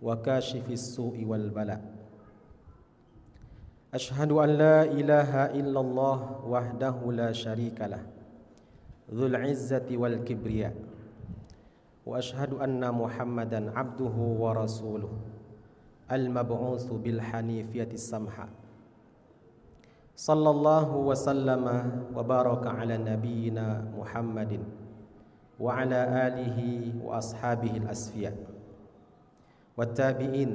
وكاشف السوء والبلاء. أشهد أن لا إله إلا الله وحده لا شريك له ذو العزة والكبرياء، وأشهد أن محمدا عبده ورسوله المبعوث بالحنيفية السمحة، صلى الله وسلم وبارك على نبينا محمد وعلى آله وأصحابه الأسفياء والتابعين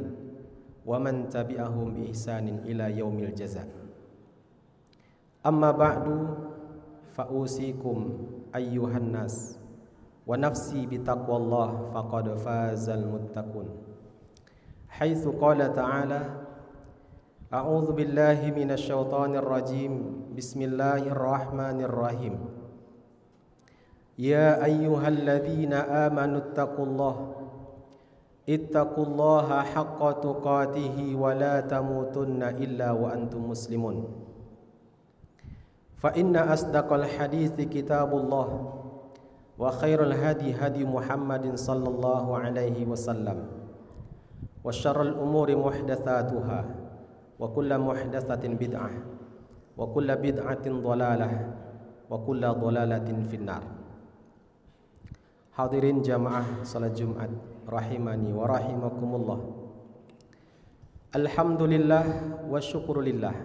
ومن تبعهم بإحسان إلى يوم الجزاء. أما بعد فأوصيكم أيها الناس ونفسي بتقوى الله فقد فاز المتقون، حيث قال تعالى: أعوذ بالله من الشيطان الرجيم، بسم الله الرحمن الرحيم، يا أيها الذين آمنوا اتقوا الله حق تقاته ولا تموتن إلا وأنتم مسلمون، فإن أصدق الحديث كتاب الله، وخير الهدي هدي محمد صلى الله عليه وسلم، وشر الأمور محدثاتها، وكل محدثة بدعة، وكل بدعة ضلالة، وكل ضلالة في النار. Hadirin jamaah salat Jumat rahimani wa rahimakumullah. Alhamdulillah wa syukurulillah.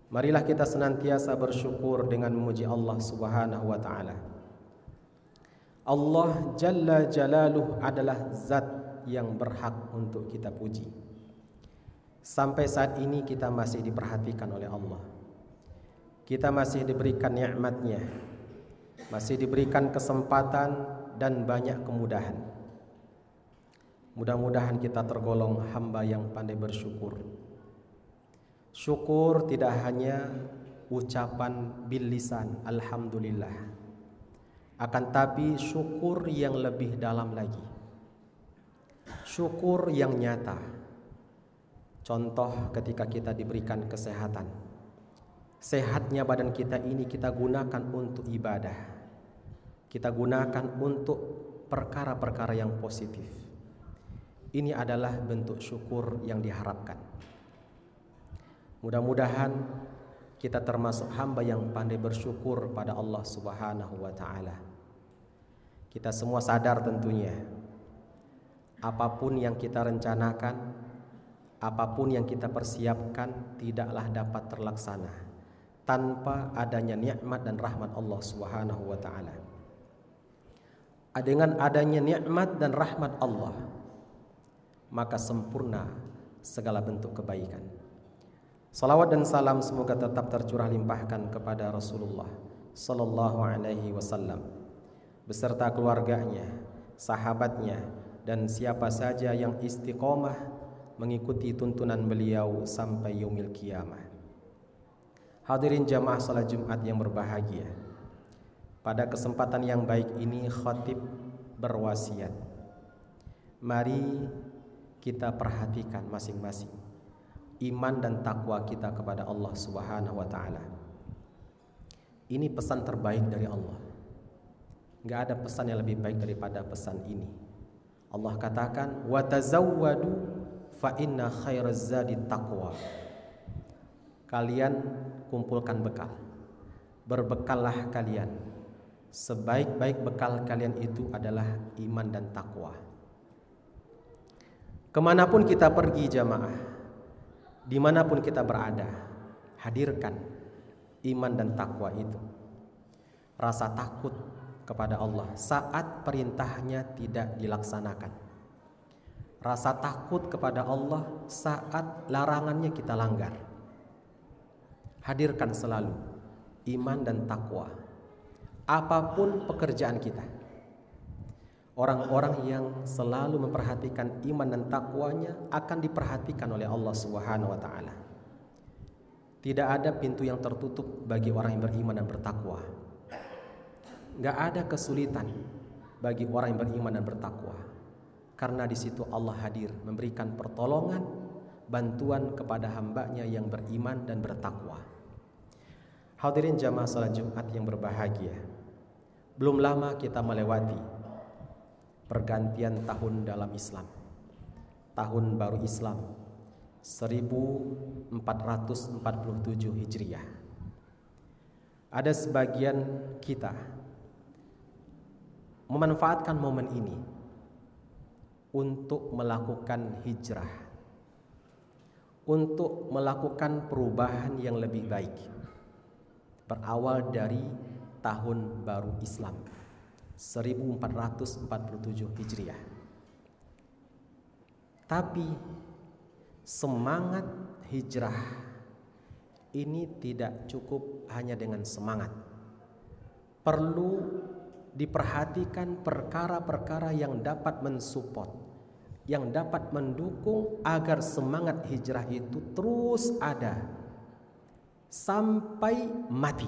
Marilah kita senantiasa bersyukur dengan memuji Allah Subhanahu wa taala. Allah Jalla Jalaluh adalah zat yang berhak untuk kita puji. Sampai saat ini kita masih diperhatikan oleh Allah. Kita masih diberikan nikmat-Nya, masih diberikan kesempatan dan banyak kemudahan. Mudah-mudahan kita tergolong hamba yang pandai bersyukur. Syukur tidak hanya ucapan bil lisan alhamdulillah, akan tapi syukur yang lebih dalam lagi, syukur yang nyata. Contoh ketika kita diberikan kesehatan, sehatnya badan kita ini kita gunakan untuk ibadah, kita gunakan untuk perkara-perkara yang positif. Ini adalah bentuk syukur yang diharapkan. Mudah-mudahan kita termasuk hamba yang pandai bersyukur pada Allah Subhanahu wa taala. Kita semua sadar tentunya, apapun yang kita rencanakan, apapun yang kita persiapkan tidaklah dapat terlaksana tanpa adanya nikmat dan rahmat Allah Subhanahu wa taala. Dengan adanya nikmat dan rahmat Allah, maka sempurna segala bentuk kebaikan. Salawat dan salam semoga tetap tercurah limpahkan kepada Rasulullah sallallahu alaihi wasallam beserta keluarganya, sahabatnya, dan siapa saja yang istiqomah mengikuti tuntunan beliau sampai yaumil qiyamah. Hadirin jamaah salat Jumat yang berbahagia, pada kesempatan yang baik ini khatib berwasiat, mari kita perhatikan masing-masing iman dan takwa kita kepada Allah Subhanahu wa taala. Ini pesan terbaik dari Allah. Enggak ada pesan yang lebih baik daripada pesan ini. Allah katakan, "Wa tazawwadu fa inna khairaz zadi taqwa." Kalian kumpulkan bekal. Berbekallah kalian. Sebaik-baik bekal kalian itu adalah iman dan takwa. Kemanapun kita pergi jamaah, dimanapun kita berada, hadirkan iman dan takwa itu. Rasa takut kepada Allah saat perintahnya tidak dilaksanakan. Rasa takut kepada Allah saat larangannya kita langgar. Hadirkan selalu iman dan takwa. Apapun pekerjaan kita, orang-orang yang selalu memperhatikan iman dan takwanya akan diperhatikan oleh Allah Subhanahu wa taala. Tidak ada pintu yang tertutup bagi orang yang beriman dan bertakwa. Enggak ada kesulitan bagi orang yang beriman dan bertakwa. Karena di situ Allah hadir memberikan pertolongan, bantuan kepada hambanya yang beriman dan bertakwa. Hadirin jamaah salat Jumat yang berbahagia, belum lama kita melewati pergantian tahun dalam Islam. tahun baru Islam 1447 Hijriah. Ada sebagian kita memanfaatkan momen ini untuk melakukan hijrah, untuk melakukan perubahan yang lebih baik, berawal dari tahun baru Islam 1447 Hijriah. Tapi semangat hijrah ini tidak cukup hanya dengan semangat. Perlu diperhatikan perkara-perkara yang dapat mensupport, yang dapat mendukung agar semangat hijrah itu terus ada sampai mati.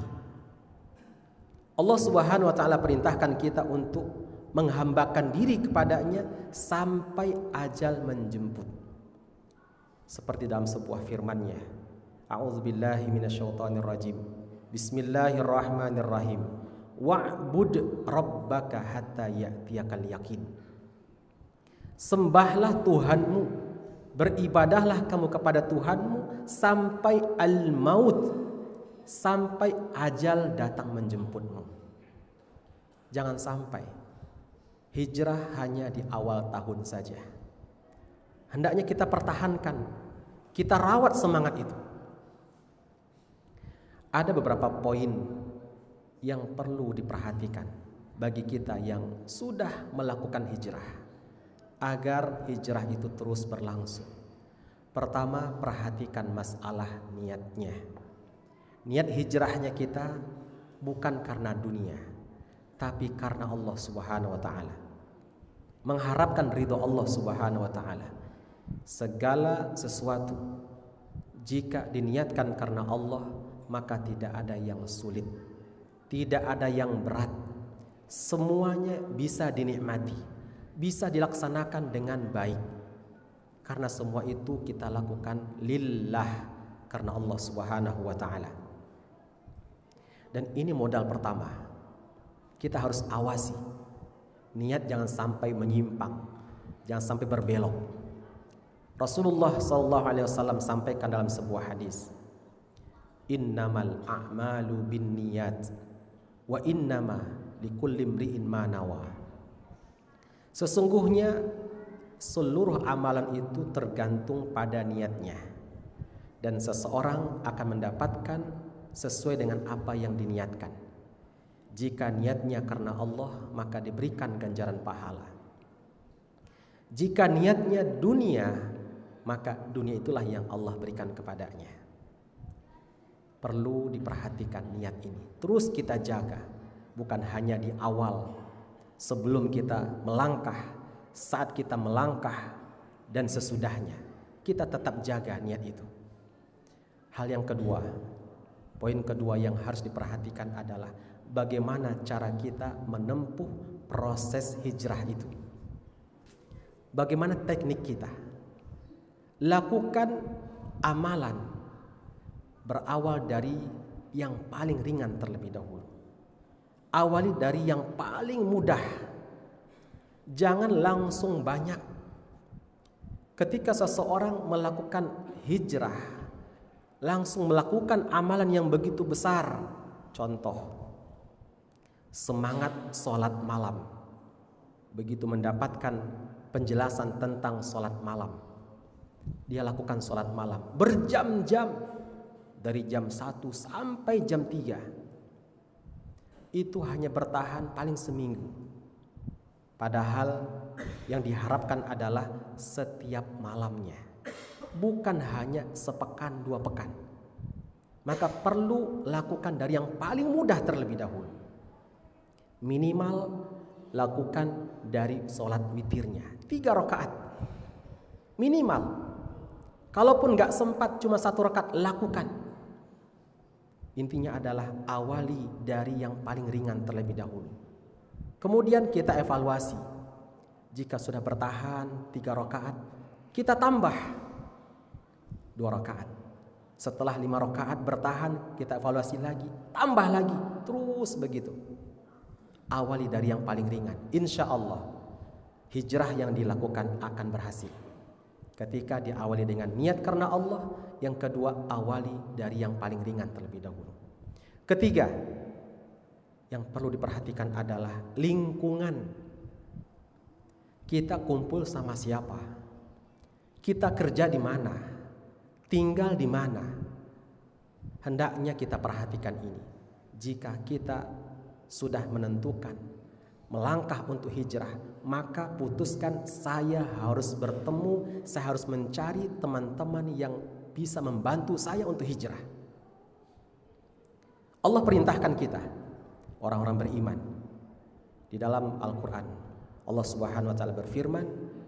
Allah Subhanahu wa taala perintahkan kita untuk menghambakan diri kepadanya sampai ajal menjemput. Seperti dalam sebuah firman-Nya, A'udzubillahi minasyaitonirrajim. Bismillahirrahmanirrahim. Wa'bud rabbaka hatta ya'tiyakal yaqin. Sembahlah Tuhanmu, beribadahlah kamu kepada Tuhanmu sampai al-maut, sampai ajal datang menjemputmu. Jangan sampai hijrah hanya di awal tahun saja. Hendaknya kita pertahankan, kita rawat semangat itu. Ada beberapa poin yang perlu diperhatikan bagi kita yang sudah melakukan hijrah, agar hijrah itu terus berlangsung. Pertama, perhatikan masalah niatnya. Niat hijrahnya kita bukan karena dunia, tapi karena Allah Subhanahu wa taala. Mengharapkan ridho Allah Subhanahu wa taala. Segala sesuatu jika diniatkan karena Allah, maka tidak ada yang sulit, tidak ada yang berat. Semuanya bisa dinikmati, bisa dilaksanakan dengan baik. Karena semua itu kita lakukan lillah, karena Allah Subhanahu wa taala. Dan ini modal pertama. Kita harus awasi niat, jangan sampai menyimpang, jangan sampai berbelok. Rasulullah SAW sampaikan dalam sebuah hadis, innamal a'malu binniyat wa innama likulli imri'in ma nawa. Sesungguhnya seluruh amalan itu tergantung pada niatnya, dan seseorang akan mendapatkan sesuai dengan apa yang diniatkan. Jika niatnya karena Allah, maka diberikan ganjaran pahala. Jika niatnya dunia, maka dunia itulah yang Allah berikan kepadanya. Perlu diperhatikan niat ini, terus kita jaga, bukan hanya di awal sebelum kita melangkah, saat kita melangkah, dan sesudahnya. Kita tetap jaga niat itu. Hal yang kedua, poin kedua yang harus diperhatikan adalah bagaimana cara kita menempuh proses hijrah itu. Bagaimana teknik kita? Lakukan amalan berawal dari yang paling ringan terlebih dahulu. Awali dari yang paling mudah. Jangan langsung banyak. Ketika seseorang melakukan hijrah, langsung melakukan amalan yang begitu besar. Contoh, semangat sholat malam. Begitu mendapatkan penjelasan tentang sholat malam, dia lakukan sholat malam berjam-jam, dari jam 1 sampai jam 3. Itu hanya bertahan paling seminggu. Padahal yang diharapkan adalah setiap malamnya, bukan hanya sepekan 2 pekan. Maka perlu lakukan dari yang paling mudah terlebih dahulu. Minimal lakukan dari sholat witirnya 3 rakaat minimal. Kalaupun gak sempat cuma 1 rakaat, lakukan. Intinya adalah awali dari yang paling ringan terlebih dahulu. Kemudian kita evaluasi. Jika sudah bertahan 3 rakaat, kita tambah 2 rakaat. Setelah 5 rakaat bertahan, kita evaluasi lagi, tambah lagi, terus begitu. Awali dari yang paling ringan. Insya Allah hijrah yang dilakukan akan berhasil. Ketika diawali dengan niat karena Allah, yang kedua awali dari yang paling ringan terlebih dahulu. Ketiga, yang perlu diperhatikan adalah lingkungan. Kita kumpul sama siapa? Kita kerja di mana? Tinggal di mana? Hendaknya kita perhatikan ini. Jika kita sudah menentukan melangkah untuk hijrah, maka putuskan saya harus bertemu, saya harus mencari teman-teman yang bisa membantu saya untuk hijrah. Allah perintahkan kita, orang-orang beriman, di dalam Al-Quran. Allah Subhanahu wa ta'ala berfirman,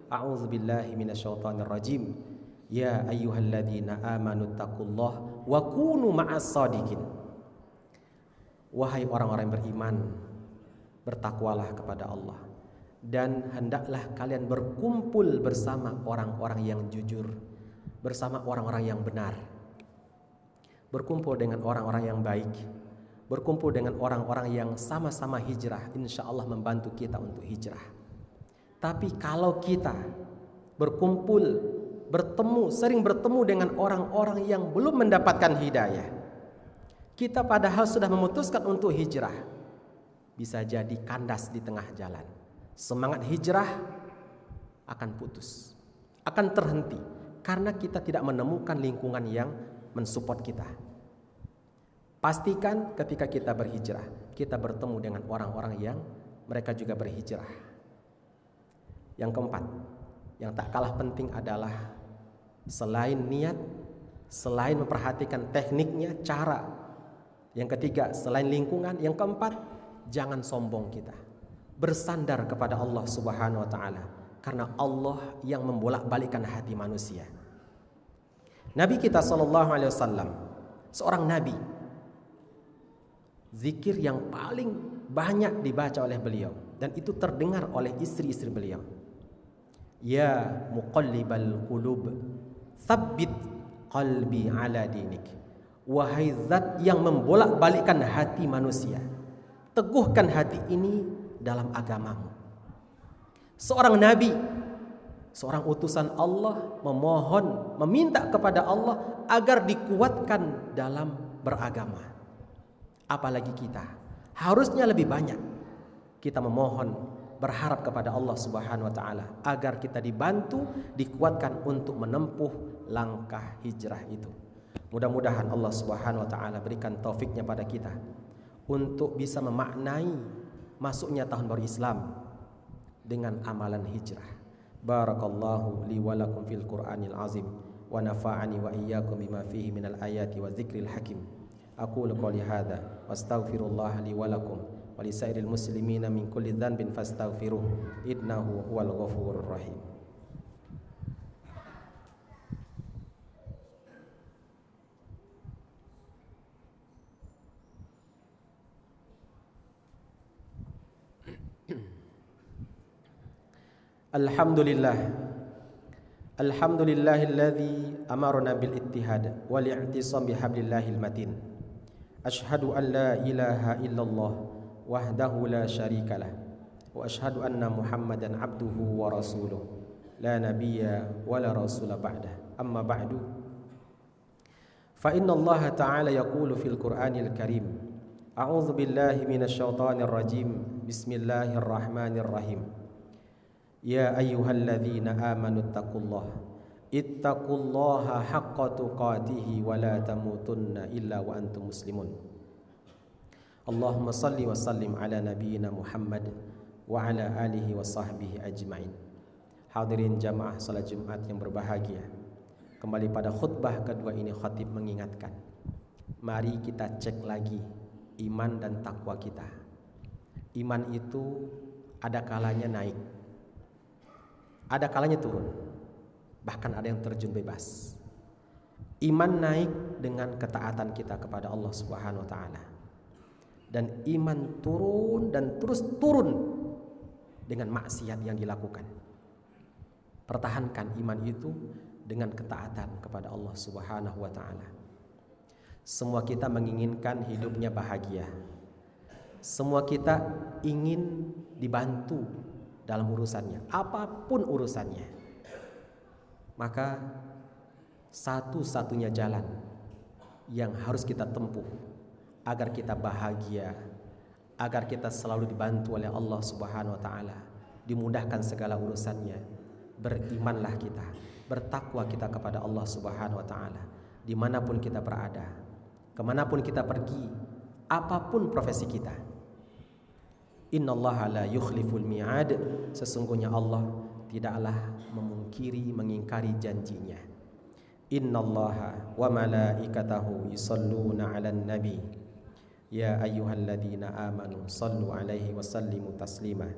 A'udzubillahi minasyaitonir rajim. Ya ayyuhalladzina amanu taqullaha wa kunu ma'as shadiqin. Wahai orang-orang yang beriman, bertakwalah kepada Allah dan hendaklah kalian berkumpul bersama orang-orang yang jujur, bersama orang-orang yang benar. Berkumpul dengan orang-orang yang baik, berkumpul dengan orang-orang yang sama-sama hijrah, insya Allah membantu kita untuk hijrah. Tapi kalau kita berkumpul, sering bertemu dengan orang-orang yang belum mendapatkan hidayah, kita padahal sudah memutuskan untuk hijrah, bisa jadi kandas di tengah jalan. Semangat hijrah akan putus, akan terhenti, karena kita tidak menemukan lingkungan yang mensupport kita. Pastikan ketika kita berhijrah, kita bertemu dengan orang-orang yang mereka juga berhijrah. Yang keempat, yang tak kalah penting adalah selain niat, selain memperhatikan tekniknya, cara. Yang ketiga, selain lingkungan. Yang keempat, jangan sombong kita. Bersandar kepada Allah Subhanahu wa ta'ala, karena Allah yang membolak-balikkan hati manusia. Nabi kita SAW, seorang nabi, zikir yang paling banyak dibaca oleh beliau, dan itu terdengar oleh istri-istri beliau. Ya muqallibal qulub, tsabbit qalbi ala dinik. Wahai zat yang membolak-balikkan hati manusia, teguhkan hati ini dalam agamamu. Seorang nabi, seorang utusan Allah memohon, meminta kepada Allah agar dikuatkan dalam beragama. Apalagi kita, harusnya lebih banyak kita memohon, berharap kepada Allah Subhanahu wa ta'ala agar kita dibantu, dikuatkan untuk menempuh langkah hijrah itu. Mudah-mudahan Allah Subhanahu wa ta'ala berikan taufiknya pada kita untuk bisa memaknai masuknya tahun baru Islam dengan amalan hijrah. Barakallahu li wa lakum fil Qur'anil azim wa nafa'ani wa iyyakum bima fihi minal ayati wa dzikril hakim. Aqulu qouli hadza wastaghfirullah li wa lakum wa lisairil muslimina min kulli dhanbin fastaghfiruh innahu huwal ghafurur rahim. Alhamdulillahilladzi amarna bil ittihad wal i'tisam bihablillahil matin. Ashhadu an la ilaha illallah wahdahu la syarikalah wa ashhadu anna Muhammadan abduhu wa rasuluh la nabiyya wa la rasula ba'dah. Amma ba'du. Fa inna Allah ta'ala yaqulu fil Qur'anil Karim, a'udzu billahi minasy syaithanir rajim. Bismillahirrahmanirrahim. Ya ayyuhalladzina amanu ittaqullaha haqqa tuqatih wa la tamutunna illa wa antum muslimun. Allahumma salli wa sallim ala nabiyyina Muhammad wa ala alihi wa sahbihi ajma'in. Hadirin jamaah salat Jumat yang berbahagia, kembali pada khutbah kedua ini khatib mengingatkan, mari kita cek lagi iman dan takwa kita. Iman itu ada kalanya naik, ada kalanya turun, bahkan ada yang terjun bebas. Iman naik dengan ketaatan kita kepada Allah Subhanahu wa ta'ala, dan iman turun dan terus turun dengan maksiat yang dilakukan. Pertahankan iman itu dengan ketaatan kepada Allah Subhanahu wa ta'ala. Semua kita menginginkan hidupnya bahagia. Semua kita ingin dibantu dalam urusannya, apapun urusannya. Maka satu-satunya jalan yang harus kita tempuh agar kita bahagia, agar kita selalu dibantu oleh Allah Subhanahu wa taala, dimudahkan segala urusannya, berimanlah kita, bertakwa kita kepada Allah Subhanahu wa taala dimanapun kita berada, kemanapun kita pergi, apapun profesi kita. Innallaha la yukhliful mi'ad, sesungguhnya Allah tidaklah memungkiri, mengingkari janjinya. Innallaha wa malaikatahu yusalluna 'alan nabi ya ayyuhalladzina amanu sallu 'alaihi wa sallimu taslima.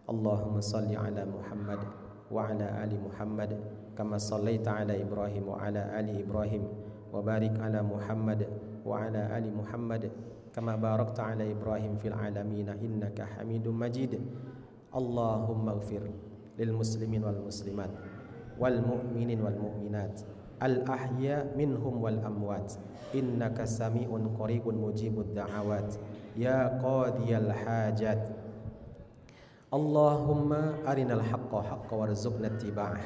Allahumma salli 'ala Muhammad wa 'ala ali Muhammad kama shallaita 'ala Ibrahim wa 'ala ali Ibrahim wa barik 'ala Muhammad wa 'ala ali Muhammad kama barakta 'ala Ibrahim fil 'alamin innaka Hamidum Majid. Allahumma ighfir lil muslimin wal muslimat wal mu'minin wal mu'minat al ahya minhum wal amwat innaka sami'un qaribun mujibud da'awat ya qadiyal hajat. Allahumma arinal haqqa haqqa warzuqna ittiba'ah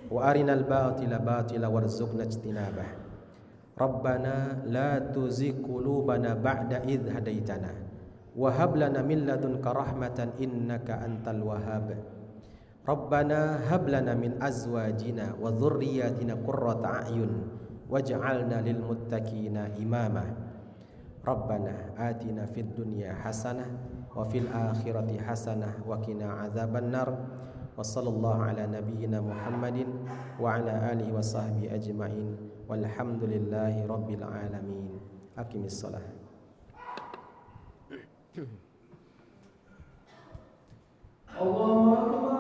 wa arinal batila batila warzuqna ijtinabah. Rabbana la tuzigh qulubana ba'da idh hadaitana wa hab lana min ladunka rahmatan innaka antal wahhab. Rabbana hab lana min azwajina wa dhurriyyatina qurrata a'yun waj'alna lil muttaqina imama. Rabbana atina fid dunya hasanah wa fil akhirati hasanah wa qina adzaban nar. Wa sallallahu ala nabiyyina Muhammadin wa ala alihi wa sahbihi ajma'in walhamdulillahi rabbil alamin. Aqimis shalah. Allahu akbar.